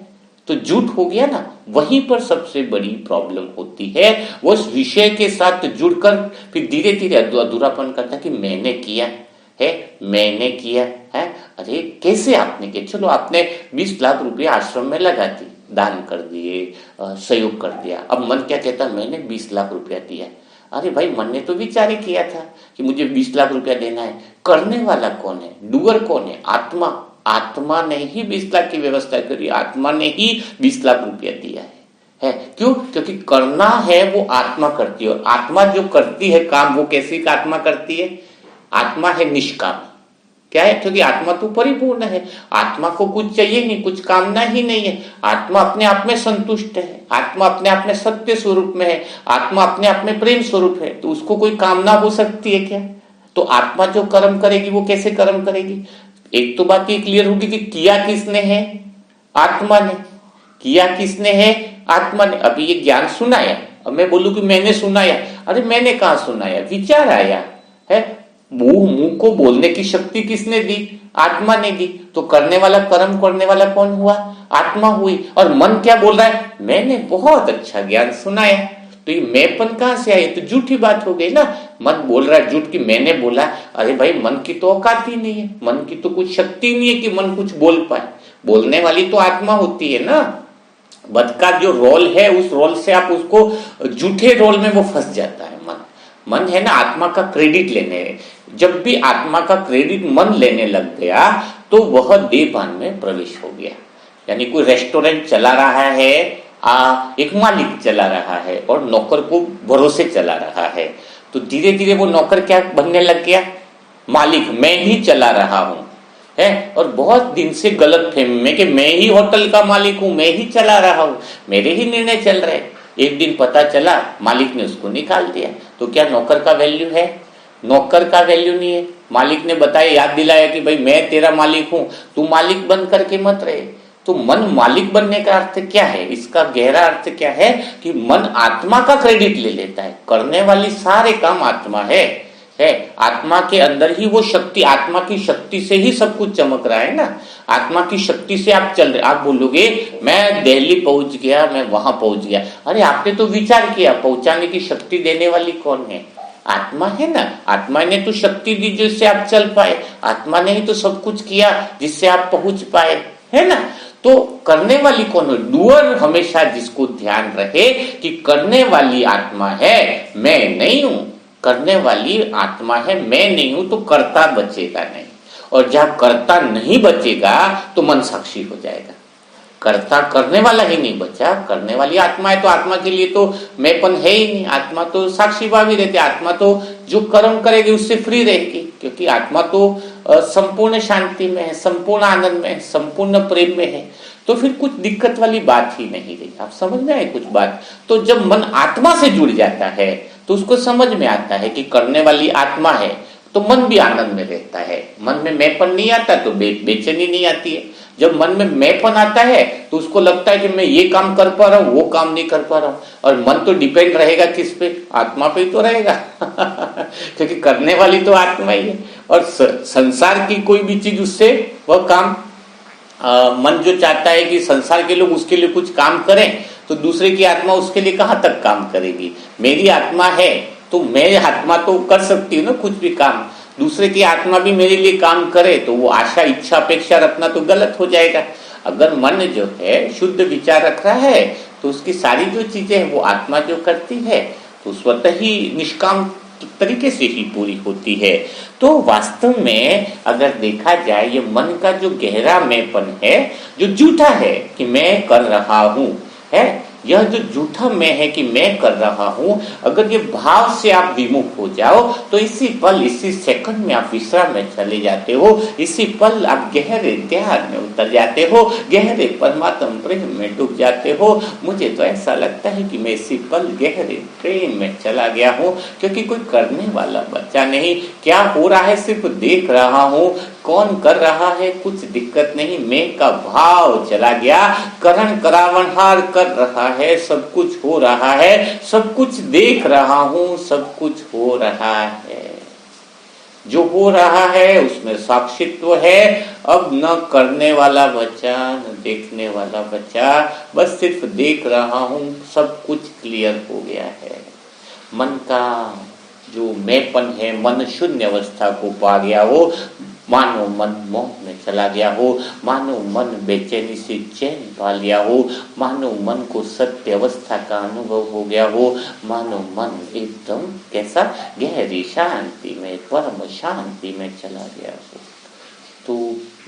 तो झूठ हो गया ना। वहीं पर सबसे बड़ी प्रॉब्लम होती है। वो उस विषय के साथ जुड़कर फिर धीरे धीरे अधूरापन करता है कि मैंने किया है, मैंने किया है। अरे कैसे आपने किया? चलो आपने 20 लाख रुपया आश्रम में लगा दी, दान कर दिए, सहयोग कर दिया। अब मन क्या कहता? मैंने 20 लाख रुपया दिया। अरे भाई मन ने तो विचार ही किया था कि मुझे 20 लाख रुपया देना है। करने वाला कौन है? डूअर कौन है? आत्मा। आत्मा ने ही 20 लाख की व्यवस्था करी, आत्मा ने ही 20 लाख रुपया दिया है। क्यों? क्योंकि करना है वो आत्मा करती है, और आत्मा जो करती है काम, वो कैसी का आत्मा करती है? आत्मा है निष्काम। क्या है? क्योंकि आत्मा तो परिपूर्ण है, आत्मा को कुछ चाहिए नहीं, कुछ कामना ही नहीं है। आत्मा अपने आप में संतुष्ट है, आत्मा अपने आप में सत्य स्वरूप में है, आत्मा अपने आप में प्रेम स्वरूप है, तो उसको कोई कामना हो सकती है क्या? तो आत्मा जो कर्म करेगी वो कैसे कर्म करेगी? एक तो बात ये क्लियर होगी कि किया किसने है? आत्मा ने। किया किसने है? आत्मा ने। अभी ये ज्ञान सुनाया, अब मैं बोलूं कि मैंने सुनाया, अरे मैंने कहा सुनाया? विचार आया है। मुंह को बोलने की शक्ति किसने दी? आत्मा ने दी। तो करने वाला, कर्म करने वाला कौन हुआ? आत्मा हुई। और मन क्या बोल रहा है? मैंने बहुत अच्छा ज्ञान सुनाया। तो ये मैंपन कहां से आई? तो झूठी बात हो गई ना। मन बोल रहा है झूठ की मैंने बोला। अरे भाई मन की तो औकात ही नहीं है, मन की तो कुछ शक्ति नहीं है कि मन कुछ बोल पाए। बोलने वाली तो आत्मा होती है ना। बद का जो रोल है, उस रोल से आप उसको झूठे रोल में वो फंस जाता है मन। मन है ना आत्मा का क्रेडिट लेने। जब भी आत्मा का क्रेडिट मन लेने लग गया तो वह देहभान में प्रवेश हो गया। यानी कोई रेस्टोरेंट चला रहा है, एक मालिक चला रहा है और नौकर को भरोसे चला रहा है, तो धीरे धीरे वो नौकर क्या बनने लग गया? मालिक। मैं ही चला रहा हूं है, और बहुत दिन से गलत फहमी में कि मैं ही होटल का मालिक हूं, मैं ही चला रहा हूं, मेरे ही निर्णय चल रहे। एक दिन पता चला मालिक ने उसको निकाल दिया, तो क्या नौकर का वैल्यू है? नौकर का वैल्यू नहीं है। मालिक ने बताया, याद दिलाया कि भाई मैं तेरा मालिक हूं, तू मालिक बन करके मत रहे। तो मन मालिक बनने का अर्थ क्या है? इसका गहरा अर्थ क्या है कि मन आत्मा का क्रेडिट ले लेता है। करने वाली सारे काम आत्मा है। आत्मा के अंदर ही वो शक्ति, आत्मा की शक्ति से ही सब कुछ चमक रहा है ना। आत्मा की शक्ति से आप चल रहे। आप बोलोगे मैं दिल्ली पहुंच गया, मैं वहां पहुंच गया। अरे आपने तो विचार किया, पहुंचाने की शक्ति देने वाली कौन है? आत्मा है ना। आत्मा ने तो शक्ति दी जिससे आप चल पाए, आत्मा ने ही तो सब कुछ किया जिससे आप पहुंच पाए, है ना। तो करने वाली कौन है? डूअर हमेशा जिसको ध्यान रहे कि करने वाली आत्मा है, मैं नहीं हूं। करने वाली आत्मा है, मैं नहीं हूं, तो कर्ता बचेगा नहीं। और जब कर्ता नहीं बचेगा तो मन साक्षी हो जाएगा। कर्ता करने वाला ही नहीं बचा, करने वाली आत्मा है, तो आत्मा के लिए तो मैंपन है ही नहीं। आत्मा तो साक्षी भावी रहती है। आत्मा तो जो कर्म करेगी उससे फ्री रहेगी, क्योंकि आत्मा तो संपूर्ण शांति में है, संपूर्ण आनंद में है, संपूर्ण प्रेम में है। तो फिर कुछ दिक्कत वाली बात ही नहीं रही। आप समझ में आए कुछ बात? तो जब मन आत्मा से जुड़ जाता है तो उसको समझ में आता है कि करने वाली आत्मा है, तो मन भी आनंद में रहता है। मन में मैंपन नहीं आता तो बेचैनी नहीं आती है। जब मन में मैंपन आता है तो उसको लगता है कि मैं ये काम कर पा रहा हूं, वो काम नहीं कर पा रहा हूं। और मन तो डिपेंड रहेगा किस पे? आत्मा पे ही तो रहेगा क्योंकि करने वाली तो आत्मा ही है। और संसार की कोई भी चीज उससे वह काम मन जो चाहता है कि संसार के लोग उसके लिए कुछ काम करें, तो दूसरे की आत्मा उसके लिए कहां तक काम करेगी? मेरी आत्मा है तो मैं आत्मा तो कर सकती हूँ ना कुछ भी काम। दूसरे की आत्मा भी मेरे लिए काम करे, तो वो आशा इच्छा अपेक्षा रखना तो गलत हो जाएगा। अगर मन जो है शुद्ध विचार रख रहा है तो उसकी सारी जो चीजें हैं वो आत्मा जो करती है तो स्वतः ही निष्काम तरीके से ही पूरी होती है। तो वास्तव में अगर देखा जाए ये मन का जो गहरा मैंपन है, जो झूठा है कि मैं कर रहा हूं, है यह जो झूठा मैं है कि मैं कर रहा हूं, अगर ये भाव से आप विमुख हो जाओ तो इसी पल इसी सेकंड में आप विश्राम में चले जाते हो, इसी पल आप गहरे ध्यान में उतर जाते हो, गहरे परमात्मा प्रेम में डूब जाते हो। मुझे तो ऐसा लगता है कि मैं इसी पल गहरे प्रेम में चला गया हूं, क्योंकि कोई करने वाला बच्चा नहीं, क्या हो रहा है सिर्फ देख रहा हूं, कौन कर रहा है कुछ दिक्कत नहीं, मैं का भाव चला गया, करण करावनहार कर रहा है, सब कुछ हो रहा है, सब कुछ देख रहा हूं, सब कुछ हो रहा है, जो हो रहा है उसमें साक्षित्व है। अब न करने वाला बच्चा न देखने वाला बच्चा, बस सिर्फ देख रहा हूं, सब कुछ क्लियर हो गया है। मन का जो मैंपन है, मन शून्य अवस्था को पा गया हो, मानो मन मोह में चला गया हो, मानो मन बेचैनी से चैन पा लिया हो, मानो मन को सत्य अवस्था का अनुभव हो गया हो, मानो मन एकदम कैसा गहरी शांति में, परम शांति में चला गया हो। तो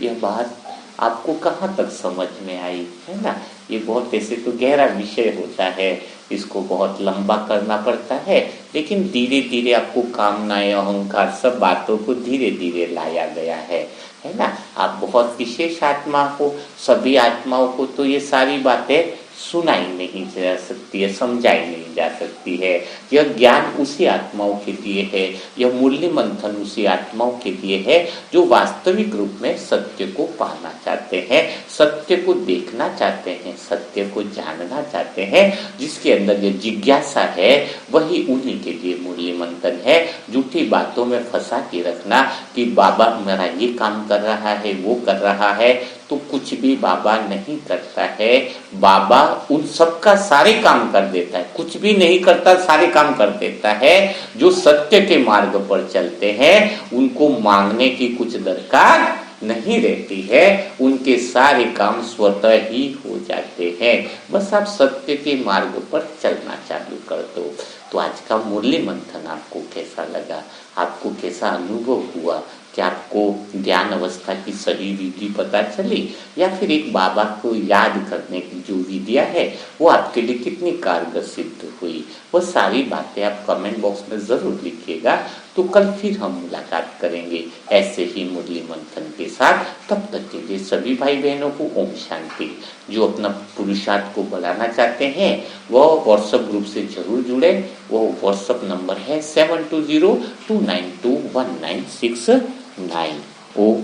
यह बात आपको कहाँ तक समझ में आई है ना? ये बहुत ऐसे तो गहरा विषय होता है, इसको बहुत लंबा करना पड़ता है, लेकिन धीरे धीरे आपको कामनाएं अहंकार सब बातों को धीरे धीरे लाया गया है ना? आप बहुत विशेष आत्मा हो, सभी आत्माओं को तो ये सारी बातें सुनाई नहीं जा सकती है, समझाई नहीं जा सकती है। यह ज्ञान उसी आत्माओं के लिए है, यह मूल्य मंथन उसी आत्माओं के लिए है जो वास्तविक रूप में सत्य को पाना चाहते हैं, सत्य को देखना चाहते हैं, सत्य को जानना चाहते हैं, जिसके अंदर यह जिज्ञासा है, वही उन्हीं के लिए मूल्य मंथन है। झूठी बातों में फंसा के रखना कि बाबा मेरा ये काम कर रहा है, वो कर रहा है, तो कुछ भी बाबा नहीं करता है। बाबा उन सब का सारे काम कर देता है, कुछ भी नहीं करता, सारे काम कर देता है। जो सत्य के मार्ग पर चलते हैं उनको मांगने की कुछ दरकार नहीं रहती है, उनके सारे काम स्वतः ही हो जाते हैं। बस आप सत्य के मार्ग पर चलना चालू कर दो। तो आज का मूल्य मंथन आपको कैसा लगा, आपको कैसा अनुभव हुआ? कि आपको ध्यान अवस्था की सही विधि पता चली, या फिर एक बाबा को याद करने की जो विधियां है वो आपके लिए कितनी कारगर सिद्ध हुई? वो सारी बातें आप कमेंट बॉक्स में जरूर लिखिएगा। तो कल फिर हम मुलाकात करेंगे ऐसे ही मुरली मंथन के साथ। तब तक के लिए सभी भाई बहनों को ओम शांति। जो अपना पुरुषार्थ को बढ़ाना चाहते हैं वो व्हाट्सएप ग्रुप से जरूर जुड़े। वो व्हाट्सएप नंबर है 7202921969। ओम